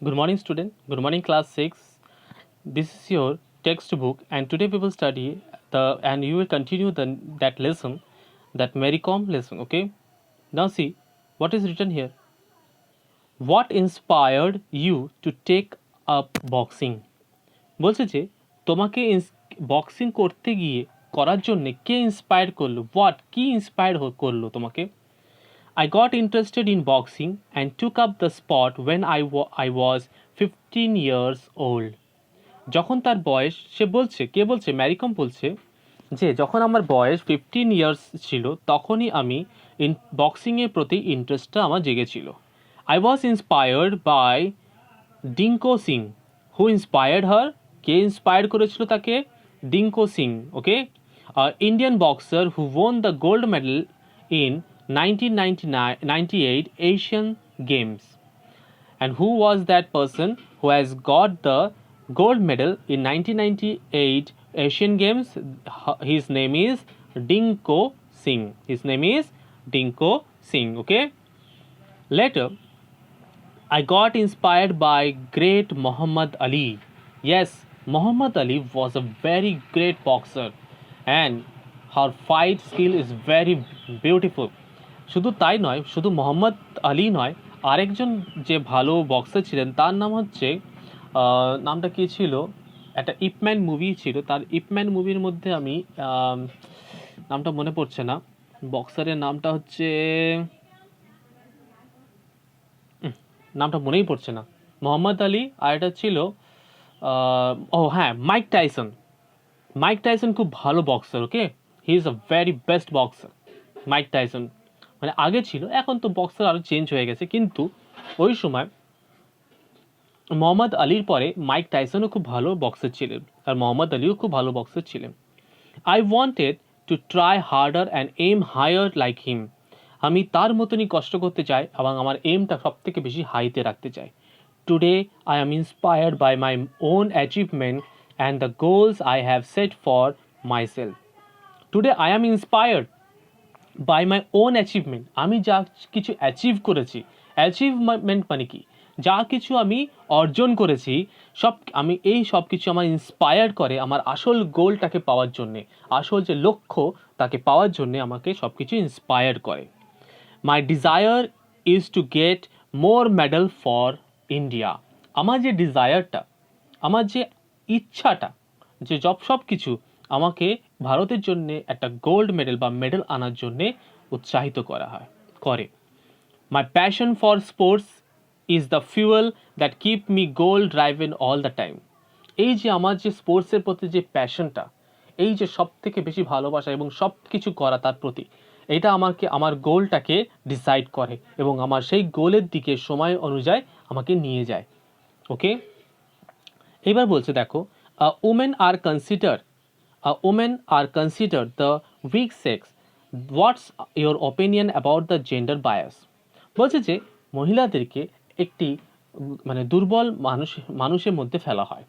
Good morning, student. Good morning, class 6. This is your textbook, and today we will study and you will continue that lesson, that Mary Kom lesson. Okay. Now see what is written here. What inspired you to take up boxing? বলছে যে তোমাকে boxing করতে গিয়ে করার জন্য কে inspire করলো? কি inspire করলো তোমাকে? I got interested in boxing and took up the sport when I was 15 years old. যখন তার বয়স কে বলছে ম্যারিকম বলছে যে যখন আমার বয়স 15 ইয়ার্স ছিল তখনই আমি বক্সিংয়ের প্রতি ইন্টারেস্টটা আমার জেগেছিল। I was inspired by Dingko Singh. Who inspired her? কে ইন্সপায়ার করেছিল তাকে? Dingko Singh. Okay, Indian boxer who won the gold medal in 1998 Asian Games. And who was that person who has got the gold medal in 1998 Asian Games? His name is Dinko Singh. His name is Dinko Singh. Okay. Later, I got inspired by great Muhammad Ali. Yes, Muhammad Ali was a very great boxer and her fight skill is very beautiful. শুধু তাই নয়, শুধু মোহাম্মদ আলী নয়, আরেকজন যে ভালো boxer ছিলেন তার নাম হচ্ছে নামটা কী ছিল, একটা ইপম্যান মুভি ছিল, তার ইপম্যান মুভির মধ্যে আমি নামটা মনে পড়ছে না, বক্সারের নামটা হচ্ছে নামটা মনেই পড়ছে না। মোহাম্মদ আলী আর এটা ছিল মাইক টাইসন। মাইক টাইসন খুব ভালো boxer. Okay, he is a very best boxer Mike Tyson. মানে আগে ছিল, এখন তো বক্সার আরও চেঞ্জ হয়ে গেছে, কিন্তু ওই সময় মোহাম্মদ আলীর পরে মাইক টাইসনও খুব ভালো বক্সার ছিলেন আর মোহাম্মদ আলীও খুব ভালো বক্সার ছিলেন। I wanted to try harder and aim higher like him. আমি তার মতনই কষ্ট করতে চাই এবং আমার এমটা সব থেকে বেশি হাইতে রাখতে চাই। Today I am inspired by my own achievement and the goals I have set for myself. Today I am inspired by my own achievement. আমি যা কিছু অ্যাচিভ করেছি, অ্যাচিভমেন্ট মানে কি, যা কিছু আমি অর্জন করেছি, এই সব কিছু আমার ইন্সপায়ার করে আমার আসল গোলটাকে পাওয়ার জন্যে, আসল যে লক্ষ্য তাকে পাওয়ার জন্যে আমাকে সব কিছু ইন্সপায়ার করে। My desire is to get more medal for India. আমার যে ডিজায়ারটা, আমার যে ইচ্ছাটা, যে সব কিছু আমাকে ভারতের জন্য একটা গোল্ড মেডেল বা মেডেল আনার জন্যে উৎসাহিত করে। My passion for sports is the fuel that keep me goal driven all the time. এই যে আমার যে স্পোর্টসের প্রতি যে প্যাশনটা, এই যে সব থেকে বেশি ভালোবাসা এবং সব কিছু করা তার প্রতি, এটা আমার গোলটাকে ডিসাইড করে এবং আমার সেই গোলের দিকে সময় অনুযায়ী আমাকে নিয়ে যায়। ওকে, এবার বলছে দেখো, women are considered the weak sex. What's your opinion about the gender bias? বলছে যে মহিলাদেরকে একটি মানে দুর্বল মানুষের মধ্যে ফেলা হয়।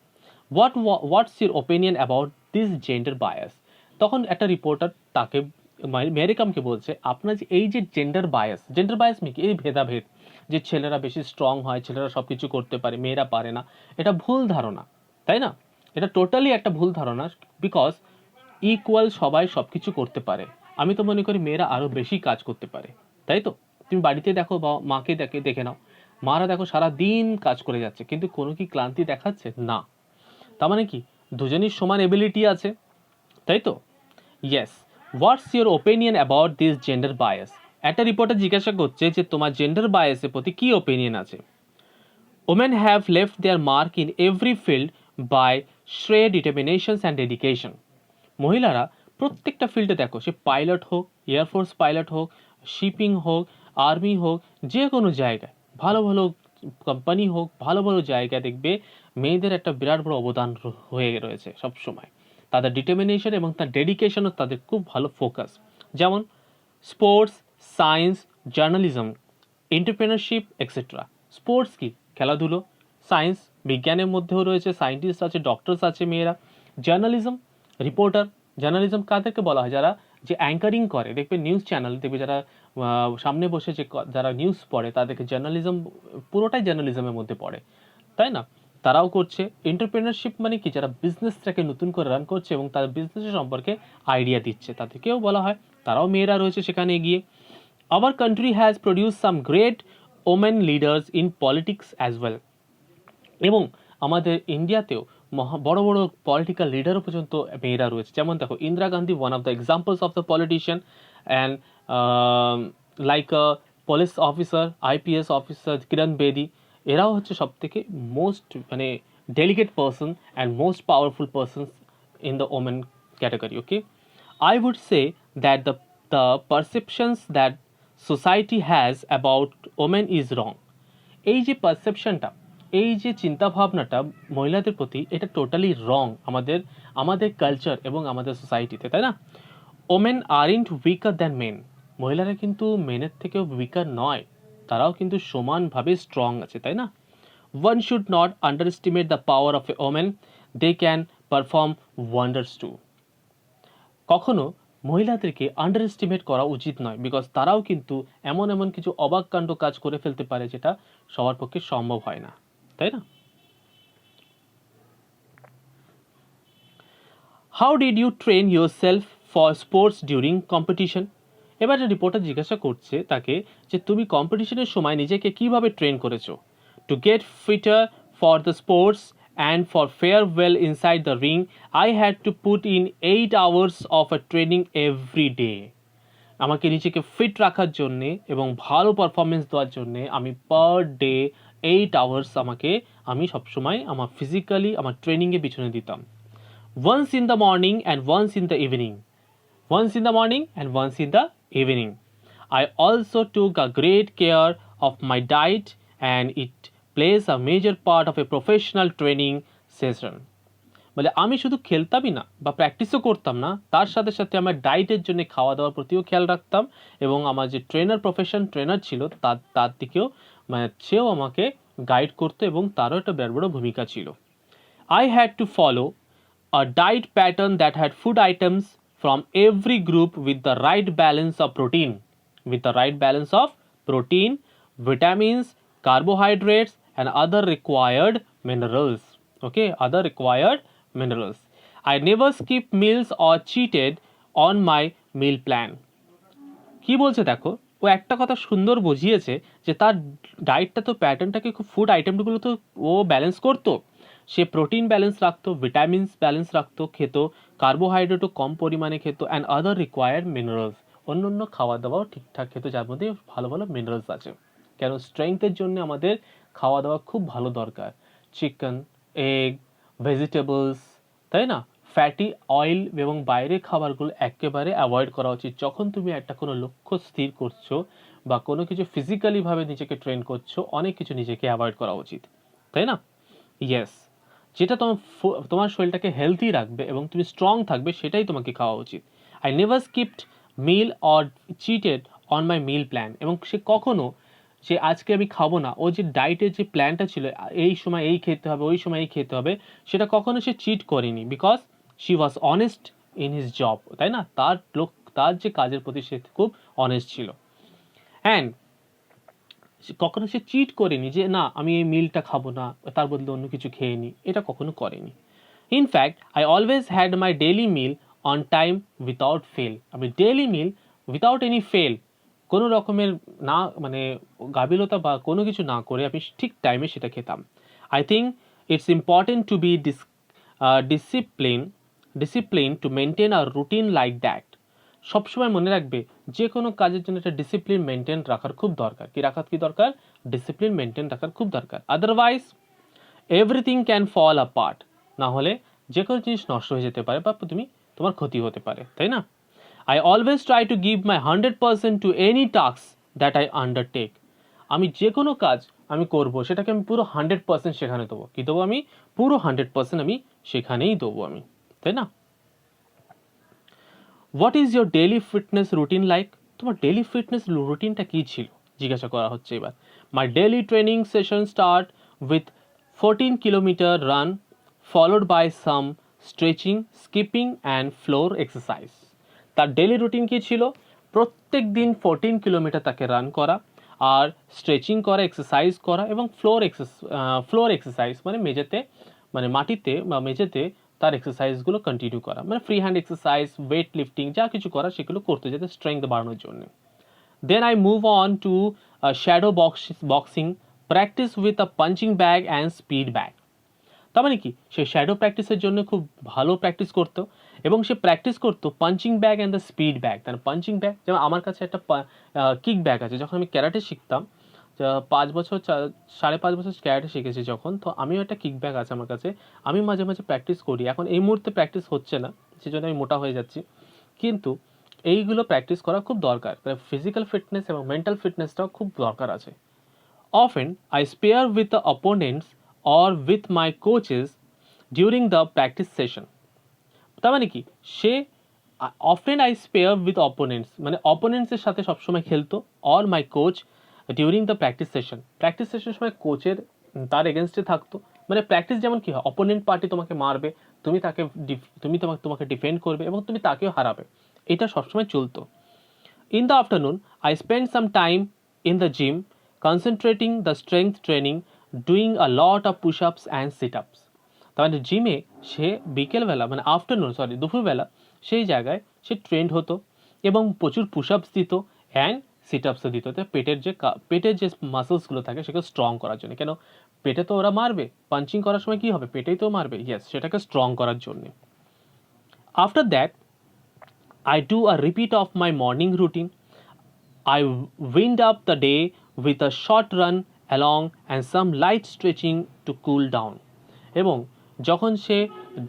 What's your opinion about this gender bias? তখন একটা রিপোর্টার তাকে ম্যারিকমকে বলছে, আপনার যে এই যে জেন্ডার বায়াস কি, এই ভেদাভেদ, যে ছেলেরা বেশি স্ট্রং হয়, ছেলেরা সব কিছু করতে পারে, মেয়েরা পারে না, এটা ভুল ধারণা, তাই না? এটা টোটালি একটা ভুল ধারণা, বিকজ ইকুয়াল সবাই সব কিছু করতে পারে। আমি তো মনে করি মেয়েরা আরও বেশি কাজ করতে পারে, তাই তো? তুমি বাড়িতে দেখো বা মাকে দেখে নাও, মারা দেখো সারা দিন কাজ করে যাচ্ছে, কিন্তু কোনো কি ক্লান্তি দেখাচ্ছে না? তার মানে কি দুজনই সমান এবিলিটি আছে, তাই তো? Yes. What's your opinion about this gender bias? একটা রিপোর্টার জিজ্ঞাসা করছে যে তোমার জেন্ডার বায়াসের প্রতি কী ওপিনিয়ন আছে। Women have left their mark in every field by sheer determinations and dedication. মহিলারা প্রত্যেকটা ফিল্ডে দেখো, সে পাইলট হোক, এয়ারফোর্স পাইলট হোক, শিপিং হোক, আর্মি হোক, যে কোনো জায়গায় ভালো ভালো কোম্পানি হোক, ভালো ভালো জায়গায় দেখবে মেয়েদের একটা বিরাট বড় অবদান হয়ে রয়েছে সবসময়। তাদের ডিটারমিনেশন এবং তার ডেডিকেশনও তাদের খুব ভালো ফোকাস। যেমন sports, science, journalism, entrepreneurship etcetera. Sports কি? খেলাধুলো। সায়েন্স, বিজ্ঞানের মধ্যেও রয়েছে, সায়েন্টিস্ট আছে, ডক্টরস আছে মেয়েরা। Journalism, reporter. জার্নালিজম কাদেরকে বলা হয়? যারা যে অ্যাঙ্কারিং করে, দেখবে নিউজ চ্যানেল, দেখবে যারা সামনে বসে যারা নিউজ পড়ে তাদেরকে জার্নালিজম, পুরোটাই জার্নালিজমের মধ্যে পড়ে। তাই না? তারাও করছে। এন্টারপ্রেনারশিপ মানে কি, যারা বিজনেসটাকে নতুন করে রান করছে এবং তাদের বিজনেসের সম্পর্কে আইডিয়া দিচ্ছে, তাদেরকেও বলা হয়। তারাও মেয়েরা রয়েছে সেখানে এগিয়ে। Our country has produced some great women leaders in politics as well. এবং আমাদের ইন্ডিয়াতেও বড় বড় পলিটিক্যাল লিডারও পর্যন্ত মেয়েরা রয়েছে। যেমন দেখো, Indira Gandhi, one of the examples of the politician, and like a police officer, IPS officer Kiran Bedi, এরাও হচ্ছে সব থেকে মোস্ট মানে delegate person and most powerful persons in the women category. Okay, I would say that the perceptions that society has about women is wrong. এই যে পারসেপশনটা, এই যে চিন্তাভাবনাটা মহিলাদের প্রতি, এটা টোটালি রং আমাদের কালচার এবং আমাদের সোসাইটিতে, তাই না? Women aren't weaker than men. মহিলারা কিন্তু মেনের থেকেও উইকার নয়, তারাও কিন্তু সমানভাবে স্ট্রং আছে, তাই না? One should not underestimate the power of a women, they can perform wonders too. কখনো মহিলাদেরকে আন্ডার এস্টিমেট করা উচিত নয়, বিকজ তারাও কিন্তু এমন এমন কিছু অবাক কাণ্ড কাজ করে ফেলতে পারে যেটা সবার পক্ষে সম্ভব হয় না, তাই না? How did you train yourself for sports during competition? এবার রিপোর্টার জিজ্ঞাসা করছে তাকে যে তুমি কম্পিটিশনের সময় নিজেকে কিভাবে ট্রেন করেছো। To get fitter for the sports and for fare well inside the ring, I had to put in 8 hours of a training every day. আমাকে নিজেকে ফিট রাখার জন্যে এবং ভালো পারফরমেন্স দেওয়ার জন্যে আমি পার ডে 8 আওয়ার্স আমি সবসময় আমার ফিজিক্যালি আমার ট্রেনিংয়ে পিছনে দিতাম। once in the morning and once in the evening. Once in the morning and once in the evening. I also took a great care of my diet and it plays a major part of a professional training session. বলে আমি শুধু খেলতামই না বা প্র্যাকটিসও করতাম না, তার সাথে সাথে আমার ডায়েটের জন্য খাওয়া দাওয়ার প্রতিও খেয়াল রাখতাম এবং আমার যে ট্রেনার ছিল তার দিকেও মানে সেও আমাকে গাইড করতো এবং তারও একটা বড় ভূমিকা ছিল। I had to follow a diet pattern that had food items from every group with the right balance of protein, vitamins, carbohydrates and other required minerals. Okay, other required minerals. I never skipped meals or cheated on my meal plan. কি বলছে দেখো, ও একটা কথা সুন্দর বুঝিয়েছে যে তার ডায়েটটা তো প্যাটার্নটাকে খুব ফুড আইটেমগুলো তো ও ব্যালেন্স করতো। সে প্রোটিন ব্যালেন্স রাখতো, ভিটামিনস ব্যালেন্স রাখতো, খেত কার্বোহাইড্রেটও কম পরিমাণে খেত, অ্যান্ড আদার রিকোয়ার্ড মিনারেলস, অন্য অন্য খাওয়া দাওয়াও ঠিকঠাক খেত যার মধ্যে ভালো ভালো মিনারেলস আছে। কেন স্ট্রেংথের জন্য আমাদের খাওয়া দাওয়া খুব ভালো দরকার। চিকেন, এগ, ভেজিটেবলস, তাই না? ফ্যাটি অয়েল এবং বাইরের খাবারগুলো একেবারে অ্যাভয়েড করা উচিত। যখন তুমি একটা কোনো লক্ষ্য স্থির করছো বা কোনো কিছু ফিজিক্যালিভাবে নিজেকে ট্রেন করছো, অনেক কিছু নিজেকে অ্যাভয়েড করা উচিত, তাই না? ইয়েস, যেটা তোমার শরীরটাকে হেলদি রাখবে এবং তুমি স্ট্রং থাকবে সেটাই তোমাকে খাওয়া উচিত। I never skipped meal or cheated on my meal plan. এবং সে কখনো যে আজকে আমি খাবো না, ও যে ডায়েটের যে প্ল্যানটা ছিল এই সময় এই খেতে হবে, ওই সময় এই খেতে হবে, সেটা কখনো সে চিট করেনি, because she was honest in his job, তাই না? তার যে কাজের প্রতি সে খুব অনেস্ট ছিল। অ্যান্ড কখনো সে চিট করেনি যে না আমি এই মিলটা খাবো না, তার বদলে অন্য কিছু খেয়ে নিই, এটা কখনো করেনি। In fact I always had my daily meal on time without fail. আমি daily meal without any fail, কোনো রকমের না মানে গাফিলতা বা কোনো কিছু না করে আমি ঠিক টাইমে সেটা খেতাম। I think it's important to be discipline to maintain a routine like that. সবসময় মনে রাখবে যে কোনো কাজের জন্য একটা ডিসিপ্লিন মেনটেন রাখার খুব দরকার। কি দরকার? ডিসিপ্লিন মেনটেন রাখার খুব দরকার। Otherwise everything can fall apart. না হলে যে কোনো জিনিস নষ্ট হয়ে যেতে পারে বা তোমার ক্ষতি হতে পারে, তাই না? I always try to give my 100% to any task that I undertake. আমি যে কোনো কাজ আমি করবো সেটাকে আমি পুরো 100% সেখানে দেবো। কি দেবো? আমি পুরো 100% আমি সেখানেই দেবো আমি, তাই না? What is your daily fitness routine like? তোমার ডেইলি ফিটনেস রুটিনটা কী ছিল জিজ্ঞাসা করা হচ্ছে এবার। My daily training session start with 14 kilometre run followed by some stretching, skipping and floor exercise. তার ডেইলি রুটিন কী ছিল? প্রত্যেক দিন 14 কিলোমিটার তাকে রান করা, আর স্ট্রেচিং করা, এক্সারসাইজ করা এবং ফ্লোর এক্সারসাইজ মানে মেঝেতে মানে মাটিতে বা মেঝেতে তার এক্সারসাইজগুলো কন্টিনিউ করা, মানে free hand exercise, weight lifting যা কিছু করা সেগুলো করতে যাতে স্ট্রেংথ বাড়ানোর জন্য। Then I move on to shadow boxing, practice with a punching bag and speed bag. তার মানে কি, সে শ্যাডো প্র্যাকটিসের জন্য খুব ভালো প্র্যাকটিস করতো এবং সে প্র্যাকটিস করতো punching bag and the speed bag. তার পাঞ্চিং ব্যাগ, যেমন আমার কাছে একটা কিক ব্যাগ আছে। যখন আমি ক্যারাটে শিখতাম, 5 বছর 5.5 বছর ক্যারাটে শিখেছি যখন, তো আমিও একটা কিক ব্যাগ আছে আমার কাছে। আমি মাঝে মাঝে প্র্যাকটিস করি। এখন এই মুহূর্তে প্র্যাকটিস হচ্ছে না, সেজন্য আমি মোটা হয়ে যাচ্ছি, কিন্তু এইগুলো প্র্যাকটিস করা খুব দরকার। তাই ফিজিক্যাল ফিটনেস এবং মেন্টাল ফিটনেসটাও খুব দরকার আছে। Often, I spar with the opponents or with my coaches during the practice session. তার মানে কি, সে often I spar with opponents মানে অপোনেন্টসের সাথে সবসময় খেলতো, or my coach during the practice session. Practice সেশনের সময় কোচের তার এগেনস্টে থাকতো। মানে প্র্যাকটিস যেমন কি হয়, অপোনেন্ট পার্টি তোমাকে মারবে, তোমাকে ডিফেন্ড করবে এবং তুমি তাকেও হারাবে, এটা সবসময় চলতো। In the afternoon, I spent some time in the gym concentrating the strength training, doing a lot of push-ups and sit-ups. তার মানে জিমে সে বিকেলবেলা মানে দুপুরবেলা সেই জায়গায় সে ট্রেন্ড হতো এবং প্রচুর পুশ-আপস দিত অ্যান্ড সিট-আপসও দিত। পেটের যে মাসেলসগুলো থাকে সেগুলো স্ট্রং করার জন্য। কেন, পেটে তো ওরা মারবে, পাঞ্চিং করার সময় কী হবে, পেটেই তো মারবে, ইয়েস, সেটাকে স্ট্রং করার জন্যে। After that I do a repeat of my morning routine. I wind up the day with a short run along and some light stretching to cool down. এবং যখন সে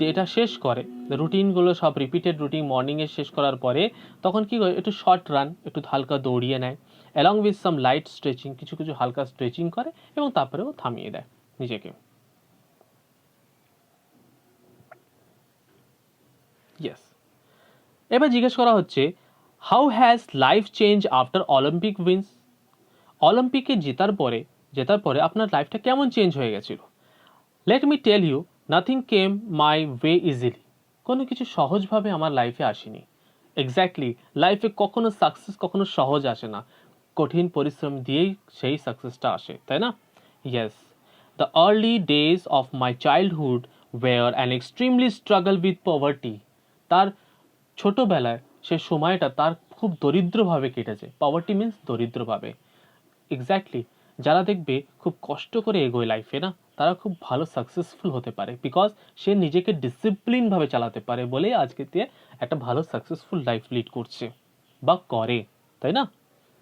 ডেটা শেষ করে, রুটিনগুলো সব রিপিটেড রুটিন মর্নিংয়ে শেষ করার পরে তখন কী করে, একটু শর্ট রান, একটু হালকা দৌড়িয়ে নেয়, along with some light stretching, কিছু হালকা স্ট্রেচিং করে এবং তারপরেও থামিয়ে দেয় নিজেকে। ইয়েস, এবার জিজ্ঞেস করা হচ্ছে, how has life change after Olympic wins? অলিম্পিকে জেতার পরে আপনার লাইফটা কেমন চেঞ্জ হয়ে গেছিল? Let me tell you, nothing came my way easily. কোনো কিছু সহজভাবে আমার লাইফে আসেনি। এক্স্যাক্টলি, লাইফে কখনো সহজ আসে না, কঠিন পরিশ্রম দিয়েই সেই সাকসেসটা আসে, তাই না? Yes, the early days of my childhood were an extremely struggle with poverty. তার ছোটোবেলায় সে সময়টা তার খুব দরিদ্রভাবে কেটেছে। Poverty means দরিদ্রভাবে। এক্স্যাক্টলি, যারা দেখবে খুব কষ্ট করে এগোয় লাইফে না, তারা খুব ভালো সাকসেসফুল হতে পারে, বিকজ সে নিজেকে ডিসিপ্লিনভাবে চালাতে পারে বলে আজকে একটা ভালো সাকসেসফুল লাইফ লিড করছে বা করে, তাই না?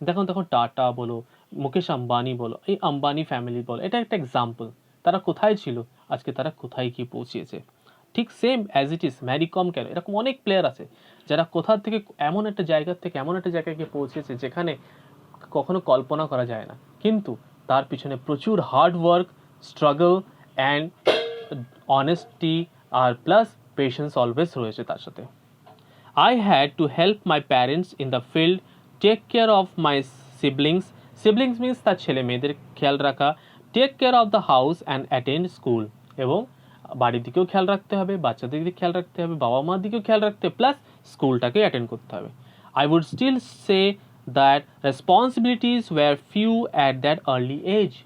দেখুন টাটা বলো, মুকেশ আম্বানি বলো, এই আম্বানি ফ্যামিলি বলো, এটা একটা এক্সাম্পল। তারা কোথায় ছিল, আজকে তারা কোথায় গিয়ে পৌঁছিয়েছে। ঠিক same as it is Mary Kom, কেন, এরকম অনেক প্লেয়ার আছে যারা কোথা থেকে এমন একটা জায়গায় গিয়ে পৌঁছেছে যেখানে কখনো কল্পনা করা যায় না, কিন্তু তার পিছনে প্রচুর hard work, struggle and honesty আর প্লাস পেশেন্স অলওয়েজ রয়েছে তার সাথে। I had to help my parents in the field, take care of my siblings. Siblings means তার ছেলে মেয়েদের খেয়াল রাখা, take care of the house and attend school. এবং বাড়ির দিকেও খেয়াল রাখতে হবে, বাচ্চাদের দিকে খেয়াল রাখতে হবে, বাবা মার দিকেও খেয়াল রাখতে হবে, প্লাস স্কুলটাকে অ্যাটেন্ড করতে হবে। I would still say that responsibilities were few at that early age.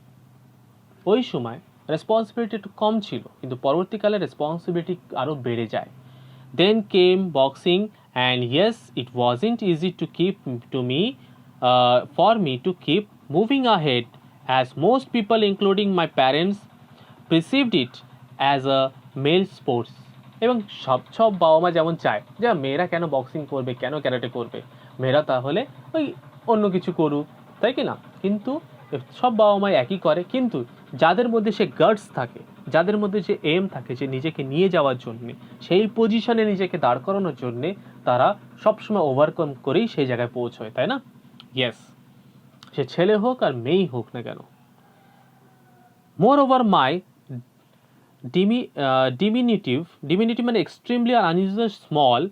ওই সময় রেসপন্সিবিলিটি একটু কম ছিল, কিন্তু পরবর্তীকালে রেসপন্সিবিলিটি আরও বেড়ে যায়। Then came boxing, and yes, it wasn't easy for me to keep moving ahead, as most people, including my parents, perceived it as a male sports. এবং সব বাবা মা যেমন চায় যে মেয়েরা কেন বক্সিং করবে, কেন ক্যারাটে করবে, মেয়েরা তাহলে ওই অন্য কিছু করুক, তাই কি না? কিন্তু সব বাবা মা একই করে, কিন্তু যাদের মধ্যে সে গার্ডস থাকে, যাদের মধ্যে যে এম থাকে যে নিজেকে নিয়ে যাওয়ার জন্যে, সেই পজিশনে নিজেকে দাঁড় করানোর জন্যে, তারা সবসময় ওভারকাম করেই সেই জায়গায় পৌঁছয়, তাই না? ইয়েস, সে ছেলে হোক আর মেয়েই হোক না কেন। মোর ওভার মাই diminutive মানে extremely unusual small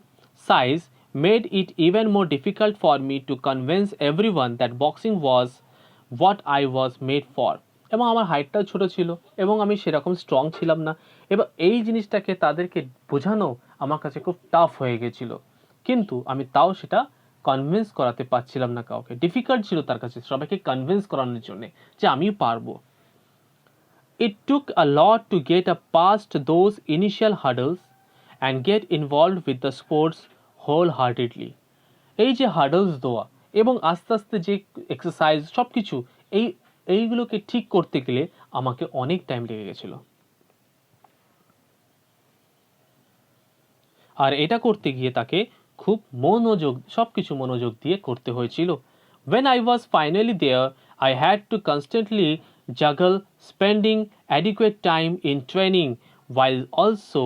size made it even more difficult for me to convince everyone that boxing was what I was made for. এবং আমার হাইটটাও ছোট ছিল এবং আমি সেরকম স্ট্রং ছিলাম না, এবং এই জিনিসটাকে তাদেরকে বোঝানো আমার কাছে খুব টাফ হয়ে গেছিল, কিন্তু আমি তাও সেটা কনভিন্স করাতে পারছিলাম না কাউকে, ডিফিকাল্ট ছিল তার কাছে সবাইকে কনভিন্স করানোর জন্য যে আমিও পারবো। It took a lot to get past those initial hurdles and get involved with the sports wholeheartedly. এই যে হার্ডলস দেওয়া এবং আস্তে আস্তে যে এক্সারসাইজ সব কিছু এইগুলোকে ঠিক করতে গেলে আমাকে অনেক টাইম লেগে গেছিল। আর এটা করতে গিয়ে তাকে খুব সবকিছু মনোযোগ দিয়ে করতে হয়েছিল। When I was finally there, I had to constantly juggle spending adequate time in training while also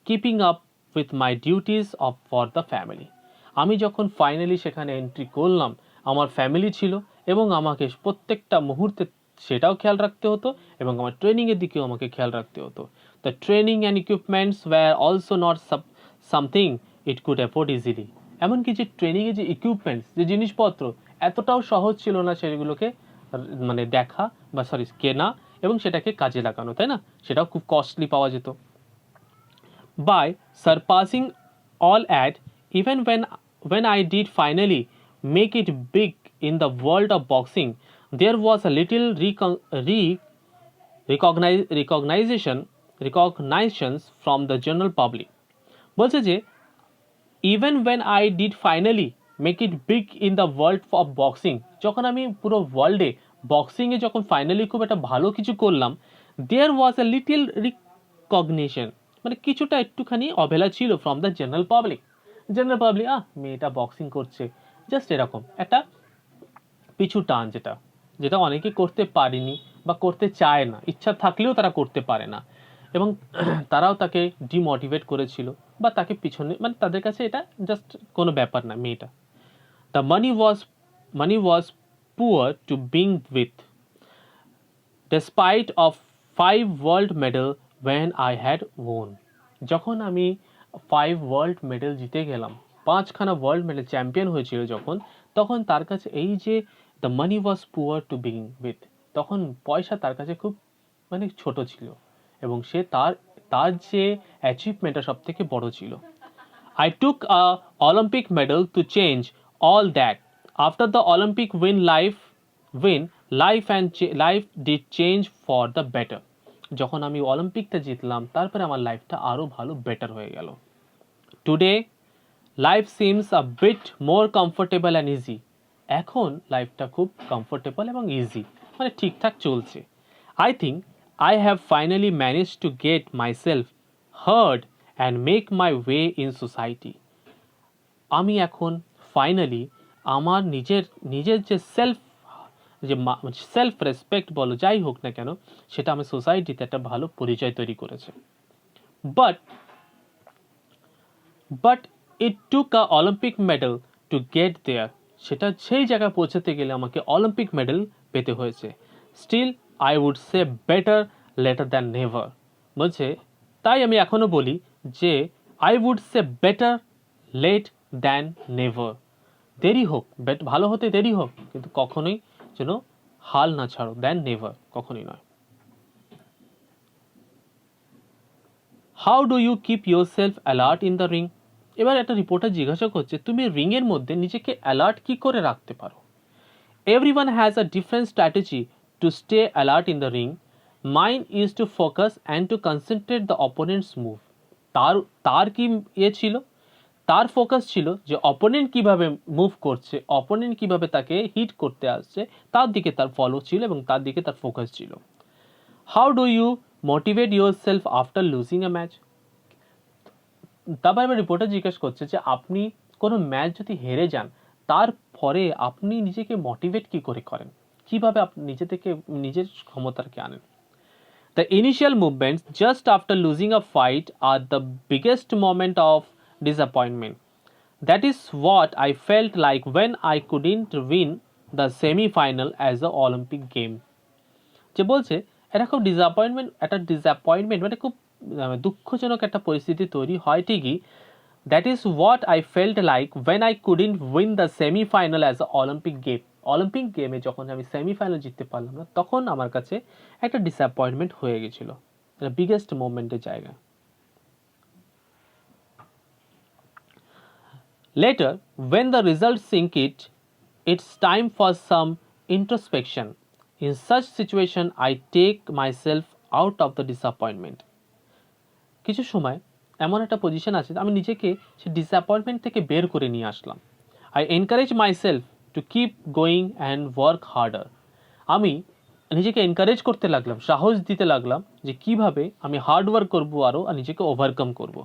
keeping up with my duties for the family. আমি যখন ফাইনালি সেখানে এন্ট্রি করলাম, আমার ফ্যামিলি ছিল এবং আমাকে প্রত্যেকটা মুহূর্তে সেটাও খেয়াল রাখতে হতো এবং আমার ট্রেনিংয়ের দিকেও আমাকে খেয়াল রাখতে হতো। The training and equipments were also not something it could afford easily. এমনকি যে ট্রেনিংয়ে যে ইকুইপমেন্টস, যে জিনিসপত্র, এতটাও সহজ ছিল না সেগুলোকে মানে দেখা বা কেনা এবং সেটাকে কাজে লাগানো, তাই না? সেটাও খুব কস্টলি পাওয়া যেত। By surpassing all at, even when I did finally make it big in the world of boxing, there was a little recognitions from the general public. বলছে যে even when I did finally make it big in the world of boxing, যখন আমি পুরো ওয়ার্ল্ডে বক্সিংয়ে যখন finally খুব একটা ভালো কিছু করলাম, দেয়ার ওয়াজ এ লিটিল রিকগনিশন, মানে কিছুটা একটুখানি অবহেলা ছিল ফ্রম দ্য জেনারেল পাবলিক। মেয়েটা বক্সিং করছে, জাস্ট এরকম একটা পিছু টান, যেটা অনেকে করতে পারেনি বা করতে চায় না, ইচ্ছা থাকলেও তারা করতে পারে না এবং তারাও তাকে ডিমোটিভেট করেছিল বা তাকে পিছনে, মানে তাদের কাছে এটা জাস্ট কোনো ব্যাপার না মেয়েটা। The money was poor to being with despite of 5 world medal when I had won. যখন আমি 5 ওয়ার্ল্ড মেডেল জিতে গেলাম, 5খানা ওয়ার্ল্ড মেডেল চ্যাম্পিয়ন হয়েছিল যখন, তখন তার কাছে এই যে the money was poor to being with, তখন পয়সা তার কাছে খুব মানে ছোট ছিল এবং সে তার যে অ্যাচিভমেন্টটা সব থেকে বড় ছিল। I took a Olympic medal to change all that. After the Olympic win, life did change for the better. যখন আমি অলিম্পিকটা জিতলাম, তারপরে আমার লাইফটা আরো ভালো বেটার হয়ে গেল। Today, life seems a bit more comfortable and easy. এখন লাইফটা খুব কমফোর্টেবল এবং ইজি, মানে ঠিকঠাক চলছে। I think I have finally managed to get myself heard and make my way in society. আমি এখন ফাইনালি আমার নিজের যে সেলফ রেসপেক্ট বলো, যাই হোক না কেন, সেটা আমি সোসাইটিতে একটা ভালো পরিচয় তৈরি করেছে। But it took a Olympic medal to get there, সেটা সেই জায়গায় পৌঁছাতে গেলে আমাকে অলিম্পিক মেডেল পেতে হয়েছে। Still I would say better later than never. বলছে তাই আমি এখনো বলি যে I would say better late than never. দেরি হোক, ভালো হতে দেরি হোক, কিন্তু কখনোই যেন হাল না ছাড়ো, দ্যান নেভার, কখনোই নয়। How do you keep yourself alert in the ring? এবার একটা রিপোর্টার জিজ্ঞাসা করছে তুমি রিংয়ের মধ্যে নিজেকে অ্যালার্ট কি করে রাখতে পারো? Everyone has a different strategy to stay alert in the ring. Mine is to focus and to concentrate the opponent's move. তার কি ছিল? তার ফোকাস ছিল যে অপোনেন্ট কিভাবে মুভ করছে, অপোনেন্ট কিভাবে তাকে হিট করতে আসছে, তার দিকে তার ফলো ছিল এবং তার দিকে তার ফোকাস ছিল। How do you motivate yourself after losing a match? তারপর এবার রিপোর্টার জিজ্ঞেস করছে যে আপনি কোনো ম্যাচ যদি হেরে যান, তারপরে আপনি নিজেকে মোটিভেট কি করে করেন, কিভাবে আপনি নিজের ক্ষমতাকে আনেন? The initial movements just after losing a fight are the biggest moment of disappointment. That is what I felt like when I couldn't win the semi-final as the Olympic game. যে বলছে এটা খুব ডিসঅ্যাপয়েন্টমেন্ট, মানে খুব দুঃখজনক একটা পরিস্থিতি তৈরি হয় ঠিকই। That is what I felt like when I couldn't win the semi-final as the Olympic game. Olympic গেমে যখন আমি সেমিফাইনাল জিততে পারলাম না, তখন আমার কাছে একটা ডিসঅ্যাপয়েন্টমেন্ট হয়ে গেছিল, এটা বিগেস্ট মোমেন্টের জায়গা। Later, when the results sink it, it's time for some introspection. In such situation, I take myself out of the disappointment. কিছু সময় এমন একটা পজিশন আছে আমি নিজেকে সেই ডিসঅ্যাপয়েন্টমেন্ট থেকে বের করে নিয়ে আসলাম। I encourage myself to keep going and work harder. আমি নিজেকে এনকারেজ করতে লাগলাম, সাহস দিতে লাগলাম যে কীভাবে আমি হার্ড ওয়ার্ক করবো আরও আর নিজেকে ওভারকাম করবো।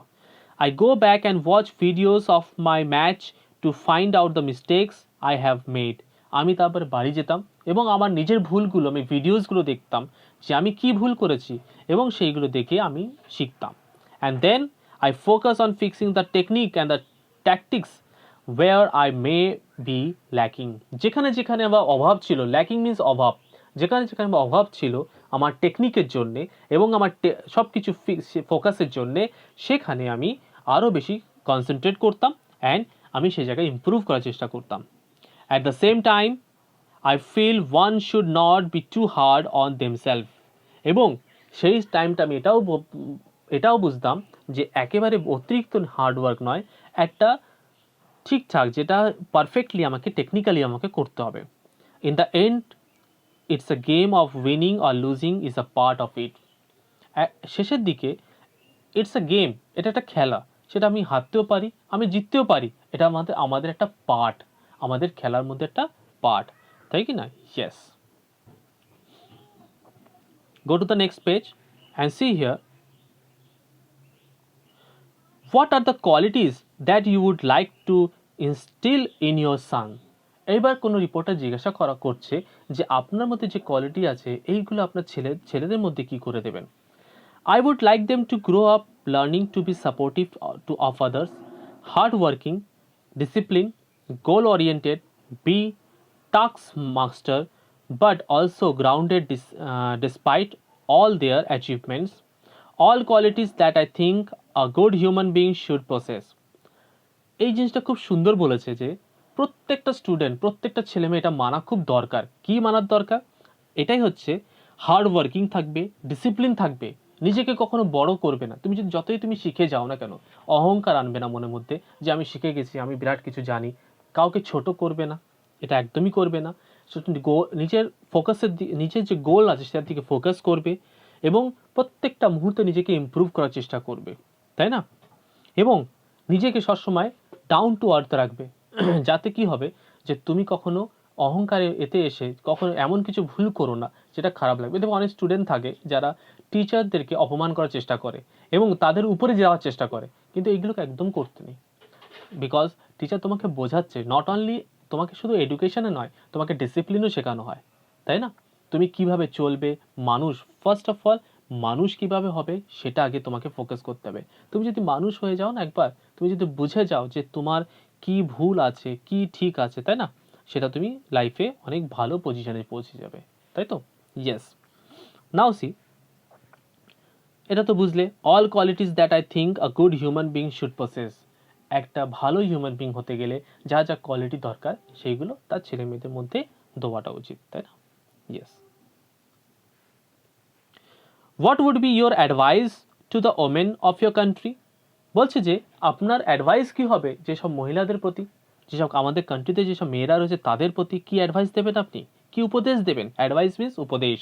I go back and watch videos of my match to find out the mistakes I have made. আমি তারপরে বাড়ি যেতাম এবং আমার নিজের ভুলগুলো আমি ভিডিওসগুলো দেখতাম যে আমি কী ভুল করেছি এবং সেইগুলো দেখে আমি শিখতাম। And then I focus on fixing the technique and the tactics where I may be lacking. যেখানে যেখানে আমার অভাব ছিল, ল্যাকিং মিন্স অভাব, যেখানে যেখানে আমার অভাব ছিল আমার টেকনিকের জন্যে এবং আমার সব কিছু ফোকাসের জন্যে, সেখানে আমি আরও বেশি কনসেন্ট্রেট করতাম অ্যান্ড আমি সেই জায়গায় ইমপ্রুভ করার চেষ্টা করতাম। At the same time I feel one should not be too hard on themselves. এবং সেই টাইমটা আমি এটাও বুঝতাম যে একেবারে অতিরিক্ত হার্ডওয়ার্ক নয়, একটা ঠিকঠাক যেটা পারফেক্টলি আমাকে টেকনিক্যালি আমাকে করতে হবে। In the end it's a game of winning R losing is a part of it. শেষের দিকে ইটস আ গেম, এটা একটা খেলা, সেটা আমি হারতেও পারি, আমি জিততেও পারি, এটা আমাদের একটা পার্ট, আমাদের খেলার মধ্যে একটা পার্ট, তাই কি না? Yes. Go to the next page and C here, what are the qualities that you would like to instill in your son? এইবার কোনো রিপোর্টার জিজ্ঞাসা করছে যে আপনার মধ্যে যে কোয়ালিটি আছে এইগুলো আপনার ছেলেদের মধ্যে কি করে দেবেন। I would like them to grow up learning to be supportive of others, hardworking, disciplined, goal oriented, be task master, but also grounded despite all their achievements. All qualities that I think a good human being should possess. এই জিনিসটা খুব সুন্দর বলেছে যে প্রত্যেকটা student, প্রত্যেকটা ছেলে মেয়ে এটা মানা খুব দরকার। কি মানার দরকার? এটাই হচ্ছে হার্ড ওয়ার্কিং থাকবে, ডিসিপ্লিন থাকবে, নিজেকে কখনো বড় করবে না। তুমি যতই তুমি শিখে যাও না কেন, অহংকার আনবে না মনের মধ্যে যে আমি শিখে গেছি, আমি বিরাট কিছু জানি। কাউকে ছোট করবে না, এটা একদমই করবে না। নিজের নিজের যে গোল আছে সেটার দিকে ফোকাস করবে এবং প্রত্যেকটা মুহূর্তে নিজেকে ইমপ্রুভ করার চেষ্টা করবে, তাই না? এবং নিজেকে সবসময় ডাউন টু আর্থ রাখবে, যাতে কি হবে যে তুমি কখনো অহংকারে এতে এসে কখনো এমন কিছু ভুল করো না যেটা খারাপ লাগবে। দেখো অনেক স্টুডেন্ট থাকে যারা টিচারদেরকে অপমান করার চেষ্টা করে এবং তাদের উপরে যাওয়ার চেষ্টা করে, কিন্তু এইগুলোকে একদম করতে নেই। বিকজ টিচার তোমাকে বোঝাচ্ছে, নট অনলি তোমাকে শুধু এডুকেশনে নয়, তোমাকে ডিসিপ্লিনও শেখানো হয়, তাই না? তুমি কিভাবে চলবে, মানুষ, ফার্স্ট অফ অল মানুষ কিভাবে হবে সেটা আগে তোমাকে ফোকাস করতে হবে। তুমি যদি মানুষ হয়ে যাও না একবার, তুমি যদি বুঝে যাও যে তোমার কি ভুল আছে কি ঠিক আছে, তাই না, সেটা তুমি লাইফে অনেক ভালো পজিশনে পৌঁছে যাবে, তাই তো? ইয়েস। নাও সি, এটা তো বুঝলে all qualities that I think a good human being should possess. একটা ভালো হিউম্যান বিং হতে গেলে যা যা কোয়ালিটি দরকার সেইগুলো তার ছেলে মেয়েদের মধ্যে দেওয়াটা উচিত, তাই না? Yes. What would be your advice to the women of your country? বলছে যে আপনার অ্যাডভাইস কি হবে যেসব মহিলাদের প্রতি, যেসব আমাদের কান্ট্রিতে যেসব মেয়েরা রয়েছে তাদের প্রতি কি অ্যাডভাইস দেবেন আপনি, কি উপদেশ দেবেন? অ্যাডভাইস মিন্স উপদেশ।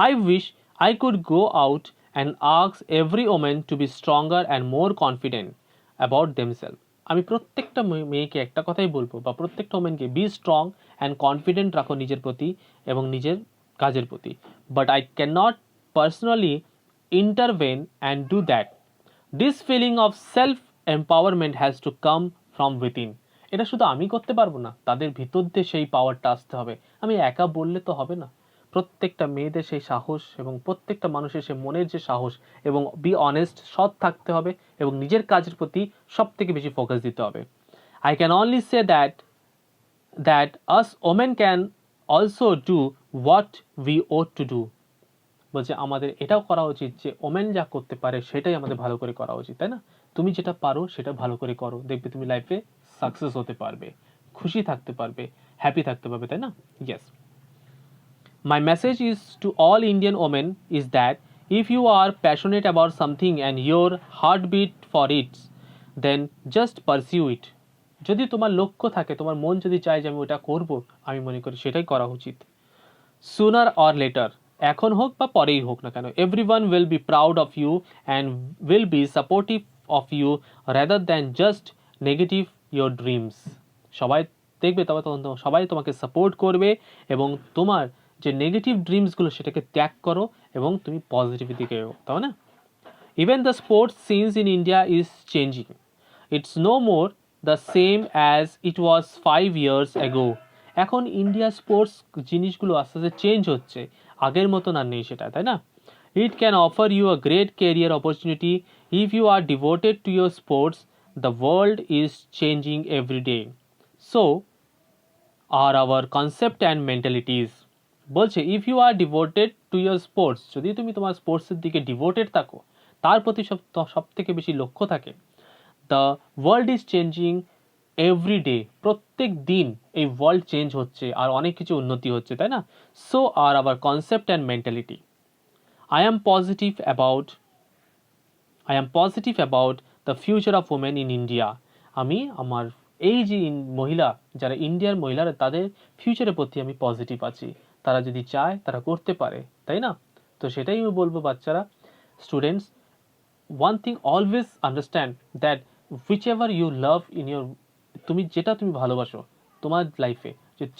I wish I could go out and ask every women to be stronger and more confident about themselves. আমি প্রত্যেকটা মেয়েকে একটা কথাই বলবো, বা প্রত্যেকটা ওমেনকে, বি স্ট্রং অ্যান্ড কনফিডেন্ট রাখো নিজের প্রতি এবং নিজের কাজের প্রতি। But I can not personally intervene and do that. This feeling of self empowerment has to come from within. এটা শুধু আমি করতে পারবো না, তাদের ভিতর দিয়ে সেই পাওয়ারটা আসতে হবে। আমি একা বললে তো হবে না। প্রত্যেকটা মেয়েদের সেই সাহস এবং প্রত্যেকটা মানুষের সেই মনের যে সাহস এবং বি অনেস্ট, সৎ থাকতে হবে এবং নিজের কাজের প্রতি সব থেকে বেশি ফোকাস দিতে হবে। I can only say that us women can also do what we ought to do. বলছে আমাদের এটাও করা উচিত যে ওমেন যা করতে পারে সেটাই আমাদের ভালো করে করা উচিত, তাই না? তুমি যেটা পারো সেটা ভালো করে করো, দেখবে তুমি লাইফে সাকসেস হতে পারবে, খুশি থাকতে পারবে, হ্যাপি থাকতে পারবে, তাই না? Yes. My message is to all Indian women is that if you are passionate about something and your heart beat for it, then just pursue it. যদি তোমার লক্ষ্য থাকে, তোমার মন যদি চায় যে আমি ওটা করব, আমি মনে করি সেটাই করা উচিত। সুনার অর লেটার, এখন হোক বা পরেই হোক না কেন, everyone will be proud of you and will be supportive of you rather than just negative your dreams. সবাই দেখবে, তবে তখন সবাই তোমাকে সাপোর্ট করবে এবং তোমার যে নেগেটিভ ড্রিমসগুলো সেটাকে ত্যাগ করো এবং তুমি পজিটিভ দিকে এগো, তাই না? Even the sports scenes in India is changing. It's no more the same as it was 5 years ago. এখন ইন্ডিয়া স্পোর্টস জিনিসগুলো আস্তে আস্তে চেঞ্জ হচ্ছে, আগের মতন আর নেই সেটা, তাই না? It can offer you a great career opportunity if you are devoted to your sports. The world is changing every day, so are our concept and mentalities. বলছে if you are devoted to your sports, যদি তুমি তোমার স্পোর্টসের দিকে devoted থাকো, তার প্রতি সব থেকে বেশি লক্ষ্য থাকে, the world is changing every day, প্রত্যেক দিন এই ওয়ার্ল্ড চেঞ্জ হচ্ছে আর অনেক কিছু উন্নতি হচ্ছে, তাই না? So are our concept and mentality. I am positive about the future of women in India. আমি আমার এই যে মহিলা, যারা ইন্ডিয়ার মহিলারা, তাদের ফিউচারের প্রতি আমি পজিটিভ আছি। তারা যদি চায় তারা করতে পারে, তাই না? তো সেটাই আমি বলবো বাচ্চারা, students, one thing always understand that whichever you love in your, তুমি যেটা তুমি ভালোবাসো তোমার লাইফে,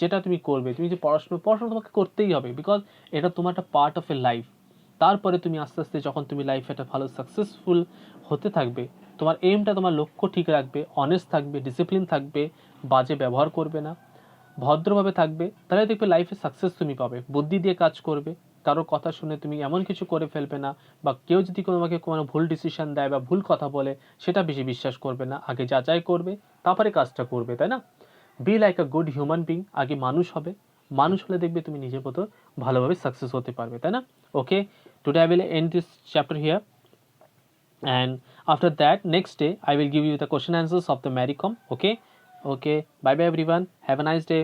যেটা তুমি করবে, তুমি যে পড়াশোনা তোমাকে করতেই হবে, বিকজ এটা তোমার একটা পার্ট অফ এ লাইফ। তারপরে তুমি আস্তে আস্তে যখন তুমি লাইফে একটা ভালো সাকসেসফুল হতে থাকবে, তোমার এইমটা, তোমার লক্ষ্য ঠিক রাখবে, অনেস্ট থাকবে, ডিসিপ্লিন থাকবে, বাজে ব্যবহার করবে না, ভদ্রভাবে থাকবে, তাহলে দেখবে লাইফে সাকসেস তুমি পাবে। বুদ্ধি দিয়ে কাজ করবে, কারোর কথা শুনে তুমি এমন কিছু করে ফেলবে না, বা কেউ যদি তোমাকে কোনো ভুল ডিসিশন দেয় বা ভুল কথা বলে সেটা বেশি বিশ্বাস করবে না, আগে যাচাই করবে তারপরে কাজটা করবে, তাই না? Be like a good human being, আগে মানুষ হবে, মানুষ হলে দেখবে তুমি নিজের মতো ভালোভাবে সাকসেস হতে পারবে, তাই না? Okay, today I will end this chapter here, and after that next day I will give you the question answers of the Mary Kom. Okay, bye bye everyone, have a nice day.